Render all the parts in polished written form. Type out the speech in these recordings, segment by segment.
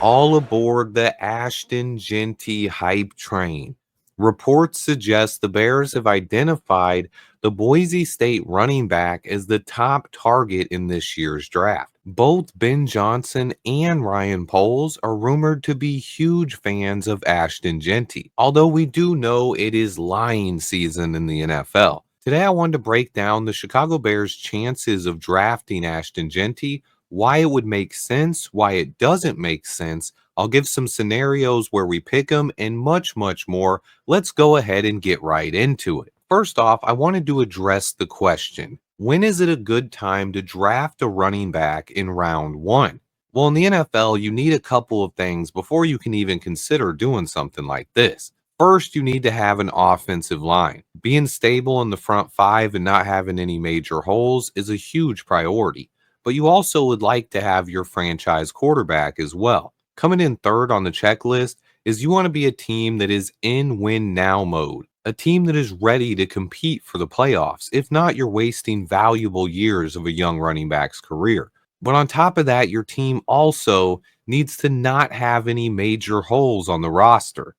All aboard the Ashton Jeanty hype train. Reports suggest the Bears have identified the Boise State running back as the top target in this year's draft. Both Ben Johnson and Ryan Poles are rumored to be huge fans of Ashton Jeanty, although we do know it is lying season in the NFL. Today, I wanted to break down the Chicago Bears' chances of drafting Ashton Jeanty, why it would make sense, why it doesn't make sense. I'll give some scenarios where we pick them, and much, much more. Let's go ahead and get right into it. First off, I wanted to address the question, when is it a good time to draft a running back in round one? Well, in the NFL, you need a couple of things before you can even consider doing something like this. First, you need to have an offensive line. Being stable in the front five and not having any major holes is a huge priority, but you also would like to have your franchise quarterback as well. Coming in third on the checklist is you want to be a team that is in win now mode, a team that is ready to compete for the playoffs. If not, you're wasting valuable years of a young running back's career. But on top of that, your team also needs to not have any major holes on the roster.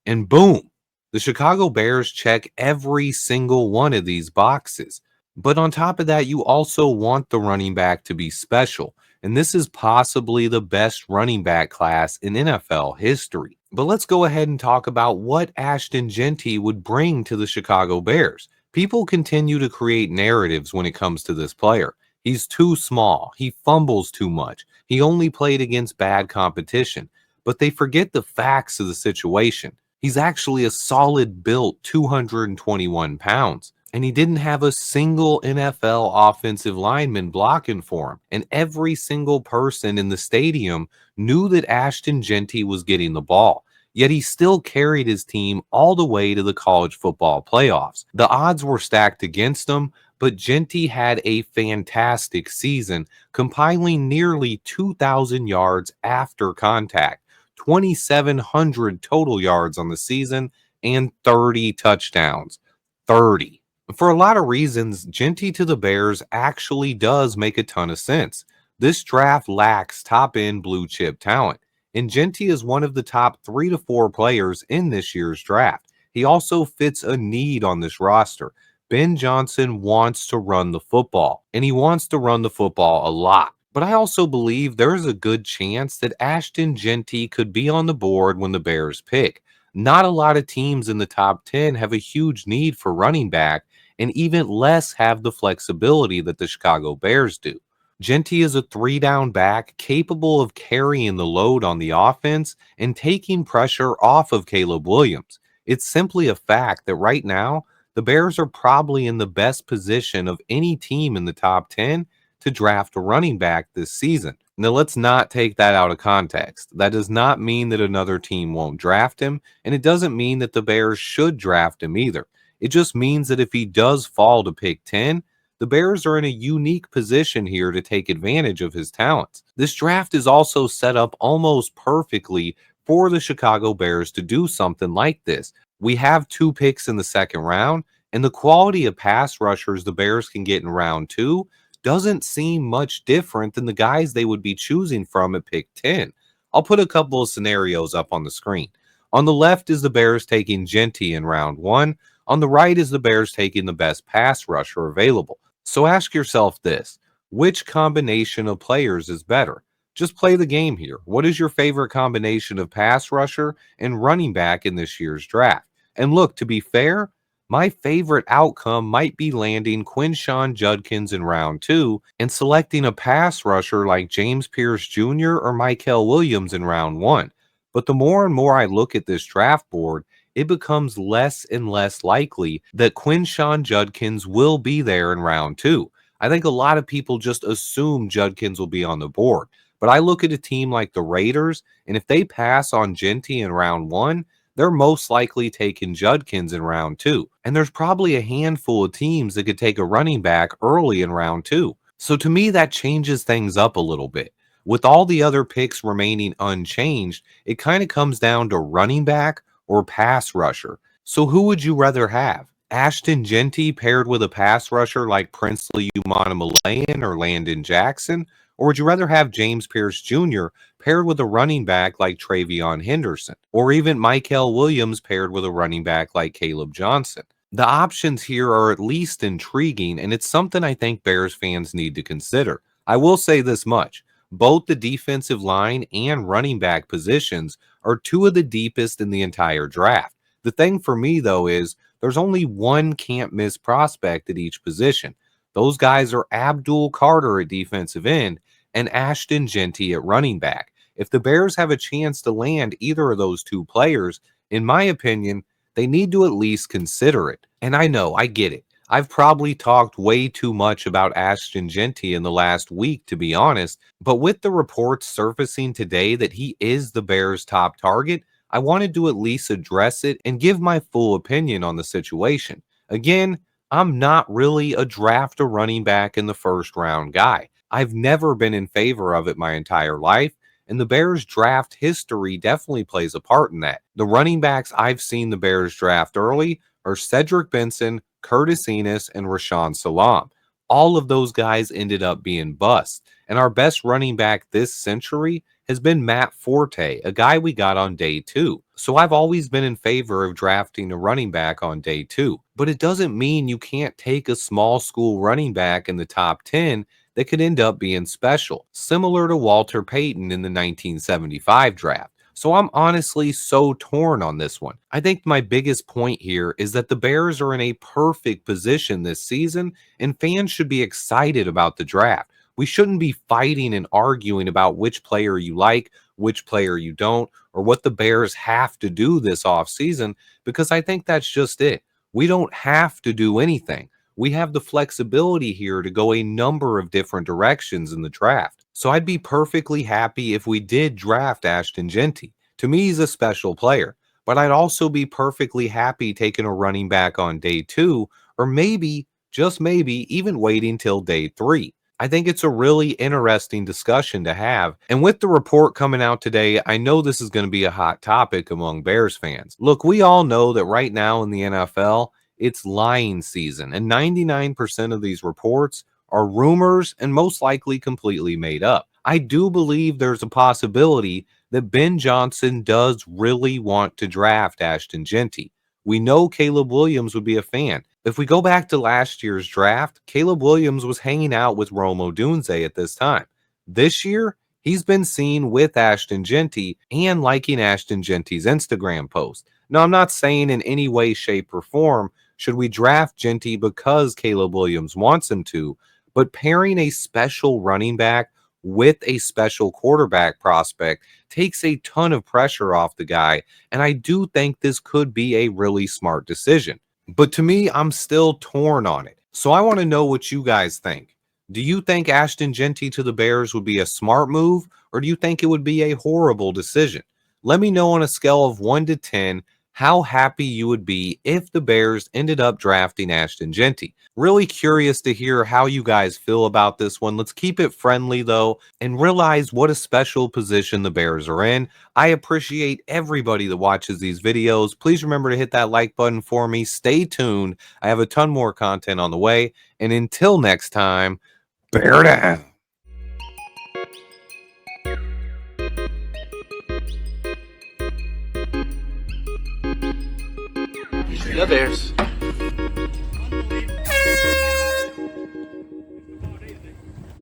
And boom, the Chicago Bears check every single one of these boxes. But on top of that, you also want the running back to be special. And this is possibly the best running back class in NFL history. But let's go ahead and talk about what Ashton Jeanty would bring to the Chicago Bears. People continue to create narratives when it comes to this player. He's too small. He fumbles too much. He only played against bad competition. But they forget the facts of the situation. He's actually a solid built 221 pounds. And he didn't have a single NFL offensive lineman blocking for him. And every single person in the stadium knew that Ashton Jeanty was getting the ball. Yet he still carried his team all the way to the college football playoffs. The odds were stacked against him, but Jeanty had a fantastic season, compiling nearly 2,000 yards after contact, 2,700 total yards on the season, and 30 touchdowns. 30. For a lot of reasons, Jeanty to the Bears actually does make a ton of sense. This draft lacks top-end blue-chip talent, and Jeanty is one of the top 3 to 4 players in this year's draft. He also fits a need on this roster. Ben Johnson wants to run the football, and he wants to run the football a lot. But I also believe there is a good chance that Ashton Jeanty could be on the board when the Bears pick. Not a lot of teams in the top 10 have a huge need for running back, and even less have the flexibility that the Chicago Bears do. Jeanty is a 3 down back capable of carrying the load on the offense and taking pressure off of Caleb Williams. It's simply a fact that right now, the Bears are probably in the best position of any team in the top 10 to draft a running back this season. Now, let's not take that out of context. That does not mean that another team won't draft him, and it doesn't mean that the Bears should draft him either. It just means that if he does fall to pick 10, the Bears are in a unique position here to take advantage of his talents. This draft is also set up almost perfectly for the Chicago Bears to do something like this. We have 2 picks in the second round, and the quality of pass rushers the Bears can get in round 2 doesn't seem much different than the guys they would be choosing from at pick 10. I'll put a couple of scenarios up on the screen. On the left is the Bears taking Jeanty in round 1. On the right is the Bears taking the best pass rusher available. So ask yourself this, which combination of players is better? Just play the game here. What is your favorite combination of pass rusher and running back in this year's draft? And look, to be fair, my favorite outcome might be landing Quinshon Judkins in round 2 and selecting a pass rusher like James Pierce Jr. or Mykel Williams in round 1. But the more and more I look at this draft board, it becomes less and less likely that Quinshon Judkins will be there in round 2. I think a lot of people just assume Judkins will be on the board. But I look at a team like the Raiders, and if they pass on Jeanty in round 1, they're most likely taking Judkins in round 2. And there's probably a handful of teams that could take a running back early in round 2. So to me, that changes things up a little bit. With all the other picks remaining unchanged, it kind of comes down to running back or pass rusher. So who would you rather have? Ashton Jeanty paired with a pass rusher like Princely Umana Malayan or Landon Jackson, Or would you rather have James Pierce Jr. paired with a running back like Travion Henderson? Or even Michael Williams paired with a running back like Caleb Johnson? The options here are at least intriguing, and it's something I think Bears fans need to consider. I will say this much. Both the defensive line and running back positions are two of the deepest in the entire draft. The thing for me, though, is there's only one can't miss prospect at each position. Those guys are Abdul Carter at defensive end and Ashton Jeanty at running back. If the Bears have a chance to land either of those two players, in my opinion, they need to at least consider it. And I know, I get it. I've probably talked way too much about Ashton Jeanty in the last week, to be honest, but with the reports surfacing today that he is the Bears' top target, I wanted to at least address it and give my full opinion on the situation. Again, I'm not really a draft a running back in the first round guy. I've never been in favor of it my entire life, and the Bears draft history definitely plays a part in that. The running backs I've seen the Bears draft early are Cedric Benson, Curtis Enis, and Rashawn Salam. All of those guys ended up being busts. And our best running back this century has been Matt Forte, a guy we got on day 2. So I've always been in favor of drafting a running back on day 2. But it doesn't mean you can't take a small school running back in the top 10 that could end up being special, similar to Walter Payton in the 1975 draft. So I'm honestly so torn on this one. I think my biggest point here is that the Bears are in a perfect position this season, and fans should be excited about the draft. We shouldn't be fighting and arguing about which player you like, which player you don't, or what the Bears have to do this offseason, because I think that's just it. We don't have to do anything. We have the flexibility here to go a number of different directions in the draft. So I'd be perfectly happy if we did draft Ashton Jeanty. To me, he's a special player, but I'd also be perfectly happy taking a running back on day 2, or maybe, just maybe, even waiting till day 3. I think it's a really interesting discussion to have. And with the report coming out today, I know this is going to be a hot topic among Bears fans. Look, we all know that right now in the NFL, it's lying season, and 99% of these reports are rumors and most likely completely made up. I do believe there's a possibility that Ben Johnson does really want to draft Ashton Jeanty. We know Caleb Williams would be a fan. If we go back to last year's draft, Caleb Williams was hanging out with Rome Odunze at this time. This year, he's been seen with Ashton Jeanty and liking Ashton Jeanty's Instagram post. Now, I'm not saying in any way, shape, or form should we draft Jeanty because Caleb Williams wants him to, but pairing a special running back with a special quarterback prospect takes a ton of pressure off the guy, and I do think this could be a really smart decision. But to me, I'm still torn on it. So I want to know what you guys think. Do you think Ashton Jeanty to the Bears would be a smart move, or do you think it would be a horrible decision? Let me know on a scale of 1 to 10 how happy you would be if the Bears ended up drafting Ashton Jeanty. Really curious to hear how you guys feel about this one. Let's keep it friendly, though, and realize what a special position the Bears are in. I appreciate everybody that watches these videos. Please remember to hit that like button for me. Stay tuned. I have a ton more content on the way. And until next time, bear down. The Bears.